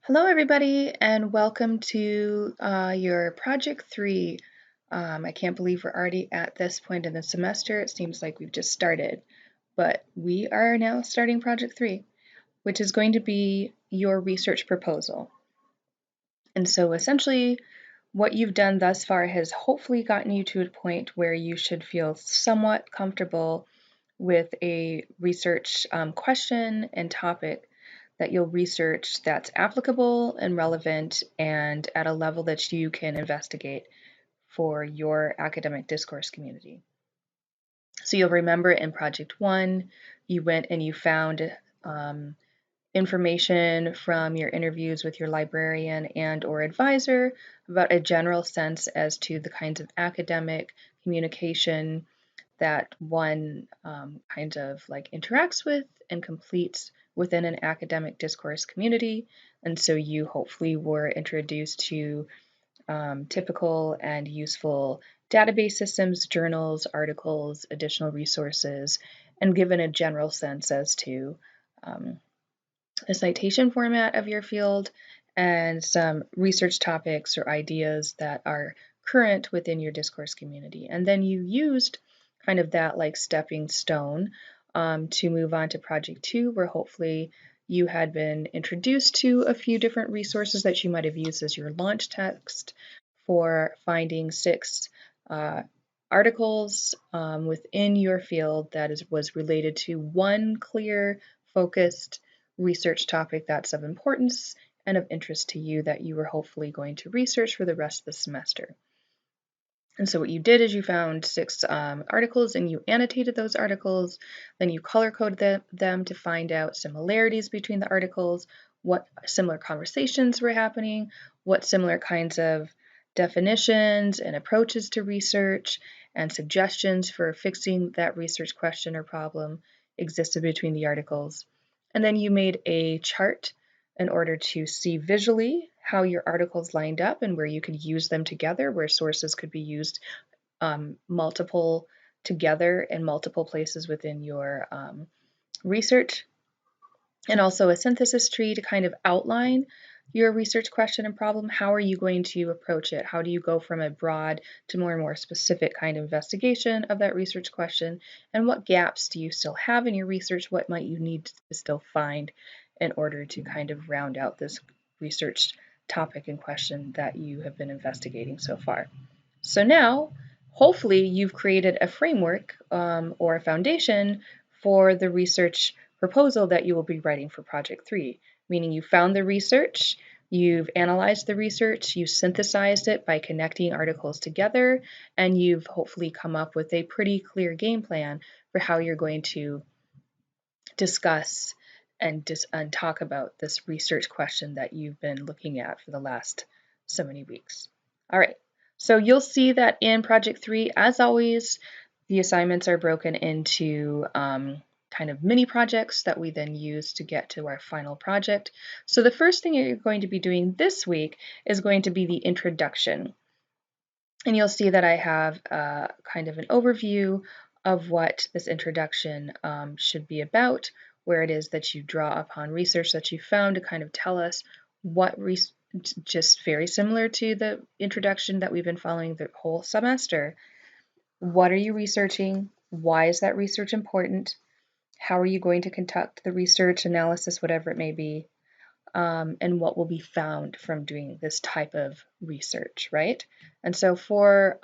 Hello, everybody, and welcome to your Project 3. I can't believe we're already at this point in the semester. It seems like we've just started, but we are now starting Project 3, which is going to be your research proposal. And so essentially, what you've done thus far has hopefully gotten you to a point where you should feel somewhat comfortable with a research question and topic that you'll research that's applicable and relevant and at a level that you can investigate for your academic discourse community. So you'll remember in Project 1, you went and you found information from your interviews with your librarian and or advisor about a general sense as to the kinds of academic communication that one kind of like interacts with and completes within an academic discourse community. And so you hopefully were introduced to typical and useful database systems, journals, articles, additional resources, and given a general sense as to the citation format of your field and some research topics or ideas that are current within your discourse community. And then you used kind of that like stepping stone to move on to Project 2, where hopefully you had been introduced to a few different resources that you might have used as your launch text for finding 6 articles within your field that was related to one clear, focused research topic that's of importance and of interest to you that you were hopefully going to research for the rest of the semester. And so what you did is you found 6 articles and you annotated those articles, then you color-coded them to find out similarities between the articles, what similar conversations were happening, what similar kinds of definitions and approaches to research and suggestions for fixing that research question or problem existed between the articles. And then you made a chart in order to see visually how your articles lined up and where you could use them together, where sources could be used multiple together in multiple places within your research. And also a synthesis tree to kind of outline your research question and problem. How are you going to approach it? How do you go from a broad to more and more specific kind of investigation of that research question? And what gaps do you still have in your research? What might you need to still find in order to kind of round out this research topic and question that you have been investigating so far? So now, hopefully, you've created a framework or a foundation for the research proposal that you will be writing for Project 3, meaning you found the research, you've analyzed the research, you synthesized it by connecting articles together, and you've hopefully come up with a pretty clear game plan for how you're going to discuss and talk about this research question that you've been looking at for the last so many weeks. All right, so you'll see that in Project 3, as always, the assignments are broken into kind of mini projects that we then use to get to our final project. So the first thing you're going to be doing this week is going to be the introduction. And you'll see that I have kind of an overview of what this introduction should be about, where it is that you draw upon research that you found to kind of tell us what, just very similar to the introduction that we've been following the whole semester. What are you researching? Why is that research important? How are you going to conduct the research, analysis, whatever it may be? And what will be found from doing this type of research, right? And so for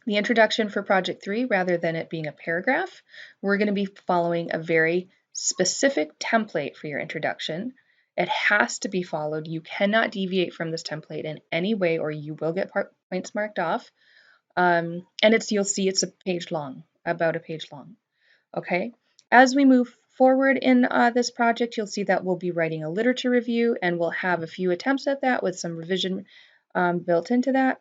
the introduction for Project 3, rather than it being a paragraph, we're going to be following a very specific template for your introduction. It has to be followed. You cannot deviate from this template in any way or you will get points marked off. And you'll see it's a page long, about a page long. Okay, as we move forward in this project, you'll see that we'll be writing a literature review and we'll have a few attempts at that with some revision built into that.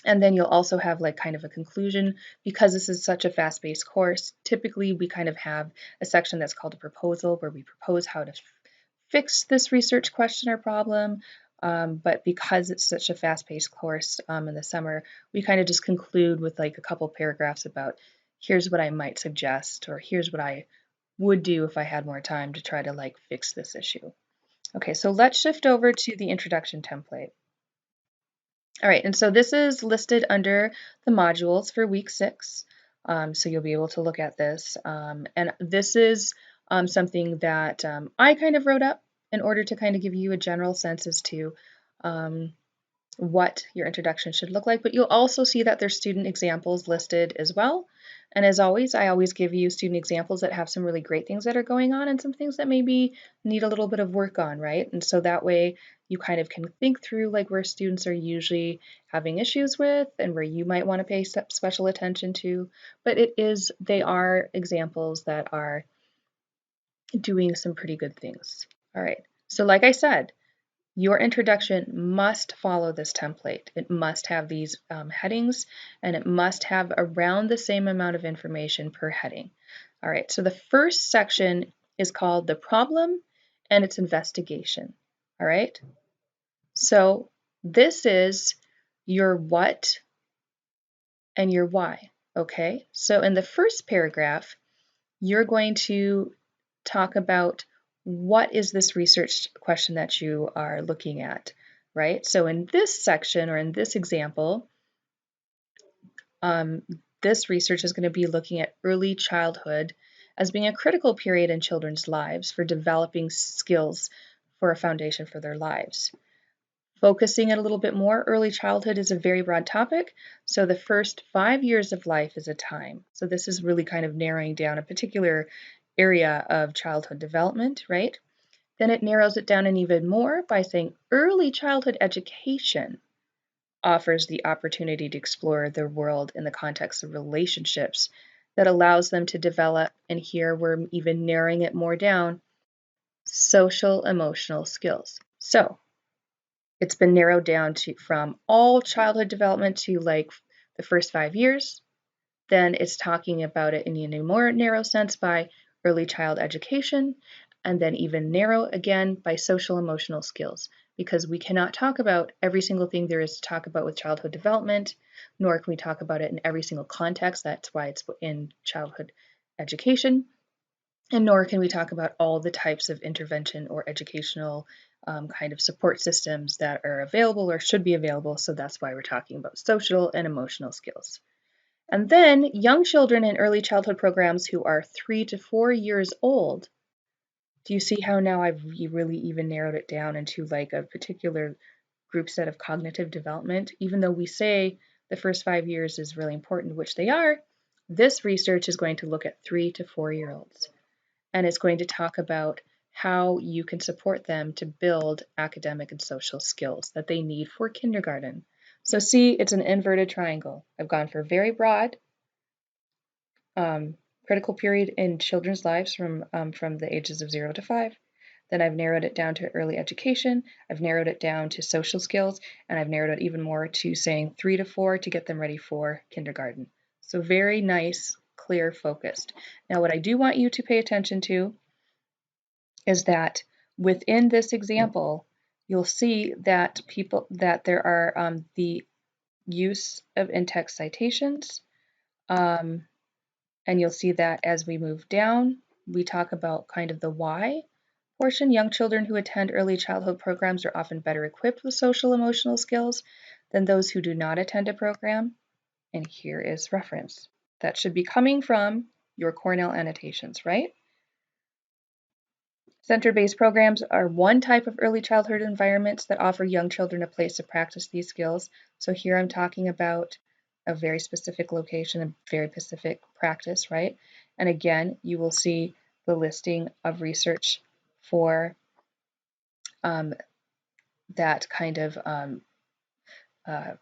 And then you'll also have like kind of a conclusion. Because this is such a fast-paced course, typically we kind of have a section that's called a proposal where we propose how to fix this research question or problem. But because it's such a fast-paced course in the summer, we kind of just conclude with like a couple paragraphs about here's what I might suggest or here's what I would do if I had more time to try to like fix this issue. Okay, so let's shift over to the introduction template. All right, and so this is listed under the modules for week 6. So you'll be able to look at this. And this is something that I kind of wrote up in order to kind of give you a general sense as to what your introduction should look like, but you'll also see that there's student examples listed as well. And as always, I always give you student examples that have some really great things that are going on and some things that maybe need a little bit of work on, right? And so that way you kind of can think through like where students are usually having issues with and where you might want to pay special attention to. But they are examples that are doing some pretty good things. All right, so like I said, your introduction must follow this template. It must have these headings, and it must have around the same amount of information per heading. All right, so the first section is called the problem and its investigation. All right, so this is your what and your why. Okay, so in the first paragraph, you're going to talk about what is this research question that you are looking at, right? So in this section or in this example, this research is going to be looking at early childhood as being a critical period in children's lives for developing skills for a foundation for their lives. Focusing it a little bit more, early childhood is a very broad topic. So the first 5 years of life is a time. So this is really kind of narrowing down a particular area of childhood development, right? Then it narrows it down even more by saying early childhood education offers the opportunity to explore their world in the context of relationships that allows them to develop, and here we're even narrowing it more down, social emotional skills. So it's been narrowed down to from all childhood development to like the first 5 years. Then it's talking about it in a more narrow sense by early child education, and then even narrow again by social emotional skills, because we cannot talk about every single thing there is to talk about with childhood development, nor can we talk about it in every single context. That's why it's in childhood education. And nor can we talk about all the types of intervention or educational kind of support systems that are available or should be available. So that's why we're talking about social and emotional skills. And then young children in early childhood programs who are 3 to 4 years old. Do you see how now I've really even narrowed it down into like a particular group set of cognitive development? Even though we say the first 5 years is really important, which they are, this research is going to look at 3 to 4-year-olds. And it's going to talk about how you can support them to build academic and social skills that they need for kindergarten. So see, it's an inverted triangle. I've gone for very broad, critical period in children's lives from the ages of 0 to 5. Then I've narrowed it down to early education. I've narrowed it down to social skills, and I've narrowed it even more to saying 3 to 4 to get them ready for kindergarten. So very nice, clear, focused. Now, what I do want you to pay attention to is that within this example, you'll see that there are the use of in-text citations, and you'll see that as we move down, we talk about kind of the why portion. Young children who attend early childhood programs are often better equipped with social emotional skills than those who do not attend a program. And here is reference. That should be coming from your Cornell annotations, right? Center-based programs are one type of early childhood environments that offer young children a place to practice these skills. So here I'm talking about a very specific location, a very specific practice, right? And again, you will see the listing of research for that kind of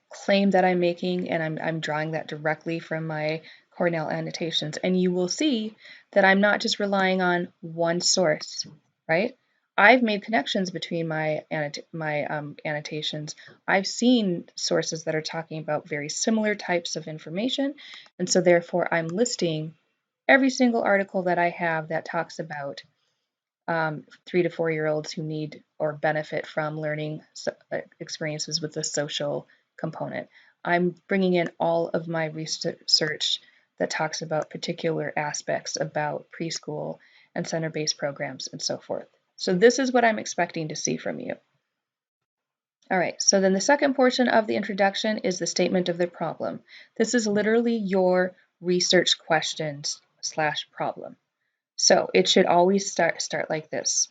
claim that I'm making, and I'm drawing that directly from my Cornell annotations. And you will see that I'm not just relying on one source, right? I've made connections between my annotations. I've seen sources that are talking about very similar types of information, and so therefore I'm listing every single article that I have that talks about 3 to 4-year-olds who need or benefit from learning experiences with the social component. I'm bringing in all of my research that talks about particular aspects about preschool and center-based programs and so forth. So this is what I'm expecting to see from you. All right, so then the second portion of the introduction is the statement of the problem. This is literally your research questions / problem. So it should always start like this.